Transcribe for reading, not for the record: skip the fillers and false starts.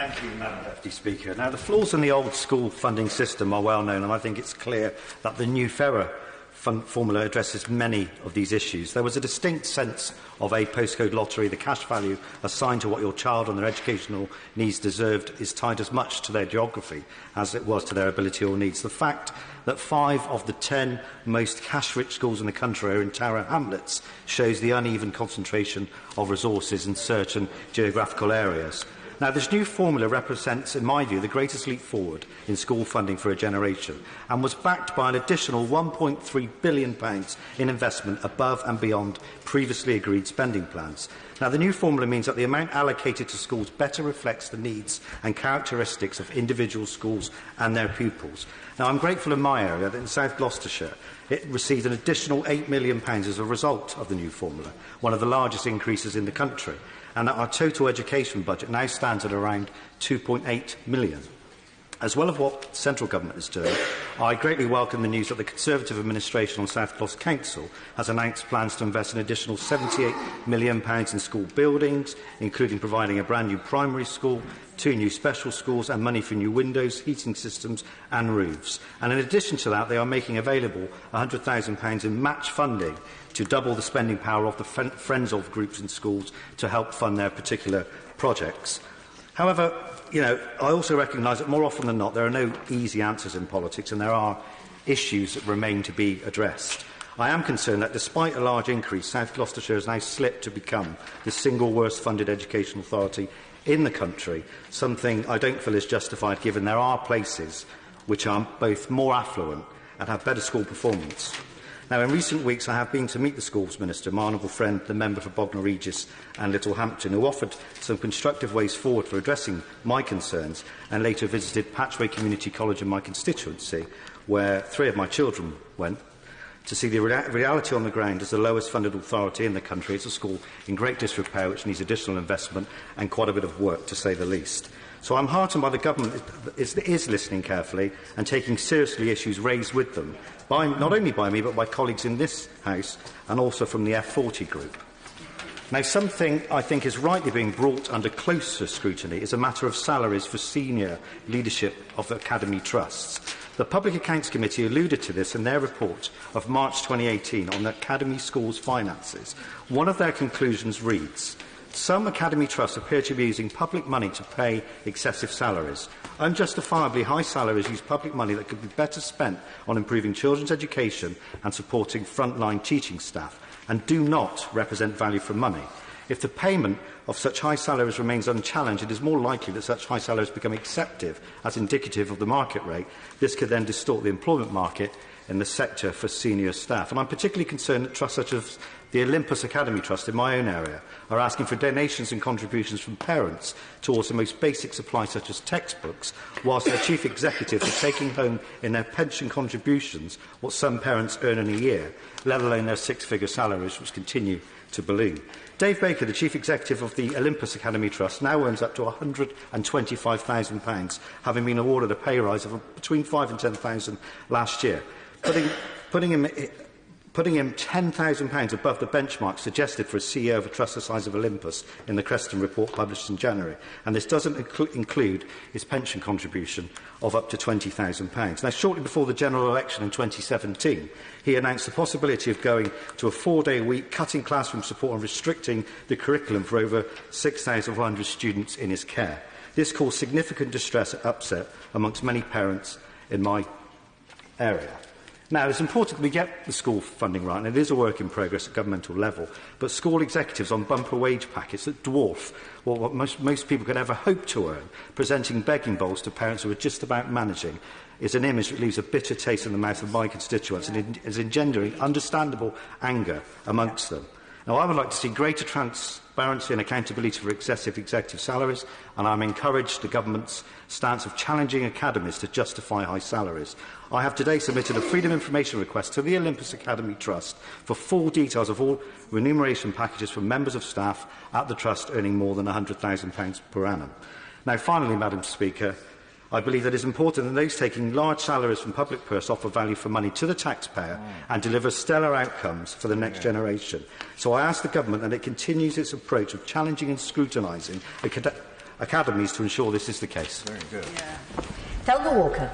Thank you, Madam Deputy Speaker. Now, the flaws in the old school funding system are well known, and I think it's clear that the new fairer formula addresses many of these issues. There was a distinct sense of a postcode lottery. The cash value assigned to what your child and their educational needs deserved is tied as much to their geography as it was to their ability or needs. The fact that 5 of the 10 most cash-rich schools in the country are in Tower Hamlets shows the uneven concentration of resources in certain geographical areas. Now, this new formula represents, in my view, the greatest leap forward in school funding for a generation and was backed by an additional £1.3 billion in investment above and beyond previously agreed spending plans. Now, the new formula means that the amount allocated to schools better reflects the needs and characteristics of individual schools and their pupils. Now, I'm grateful in my area that in South Gloucestershire it received an additional £8 million as a result of the new formula, one of the largest increases in the country, and that our total education budget now stands at around £2.8 million. As well as what central government is doing, I greatly welcome the news that the Conservative administration on South Gloucester Council has announced plans to invest an additional £78 million in school buildings, including providing a brand new primary school, 2 new special schools and money for new windows, heating systems and roofs. And in addition to that, they are making available £100,000 in match funding to double the spending power of the Friends of groups in schools to help fund their particular projects. However, I also recognise that more often than not there are no easy answers in politics and there are issues that remain to be addressed. I am concerned that despite a large increase, South Gloucestershire has now slipped to become the single worst funded education authority in the country, something I don't feel is justified given there are places which are both more affluent and have better school performance. Now, in recent weeks, I have been to meet the Schools Minister, my honourable friend, the member for Bognor Regis and Littlehampton, who offered some constructive ways forward for addressing my concerns, and later visited Patchway Community College in my constituency, where 3 of my children went, to see the reality on the ground as the lowest funded authority in the country. It's a school in great disrepair which needs additional investment and quite a bit of work, to say the least. So I'm heartened by the government is listening carefully and taking seriously issues raised with them, not only by me but by colleagues in this House and also from the F40 group. Now, something I think is rightly being brought under closer scrutiny is a matter of salaries for senior leadership of academy trusts. The Public Accounts Committee alluded to this in their report of March 2018 on the academy schools' finances. One of their conclusions reads, "Some academy trusts appear to be using public money to pay excessive salaries. Unjustifiably high salaries use public money that could be better spent on improving children's education and supporting frontline teaching staff, and do not represent value for money. If the payment of such high salaries remains unchallenged, it is more likely that such high salaries become accepted as indicative of the market rate. This could then distort the employment market in the sector for senior staff." And I'm particularly concerned that trusts such as the Olympus Academy Trust in my own area are asking for donations and contributions from parents towards the most basic supplies such as textbooks, whilst their chief executives are taking home in their pension contributions what some parents earn in a year, let alone their 6-figure salaries, which continue to balloon. Dave Baker, the Chief Executive of the Olympus Academy Trust, now earns up to £125,000, having been awarded a pay rise of between £5,000 and £10,000 last year, putting him £10,000 above the benchmark suggested for a CEO of a trust the size of Olympus in the Creston report published in January. And this doesn't include his pension contribution of up to £20,000. Now, shortly before the general election in 2017, he announced the possibility of going to a 4-day week, cutting classroom support and restricting the curriculum for over 6,100 students in his care. This caused significant distress and upset amongst many parents in my area. Now, it's important that we get the school funding right, and it is a work in progress at governmental level, but school executives on bumper wage packets that dwarf what most people could ever hope to earn, presenting begging bowls to parents who are just about managing, is an image that leaves a bitter taste in the mouth of my constituents and is engendering understandable anger amongst them. Now, I would like to see greater transparency and accountability for excessive executive salaries, and I'm encouraged the government's stance of challenging academies to justify high salaries. I have today submitted a Freedom of Information request to the Olympus Academy Trust for full details of all remuneration packages for members of staff at the Trust earning more than £100,000 per annum. Now, finally, Madam Speaker, I believe that it is important that those taking large salaries from public purse offer value for money to the taxpayer and deliver stellar outcomes for the next generation. So I ask the Government that it continues its approach of challenging and scrutinising academies to ensure this is the case. Very good. Thelma Walker.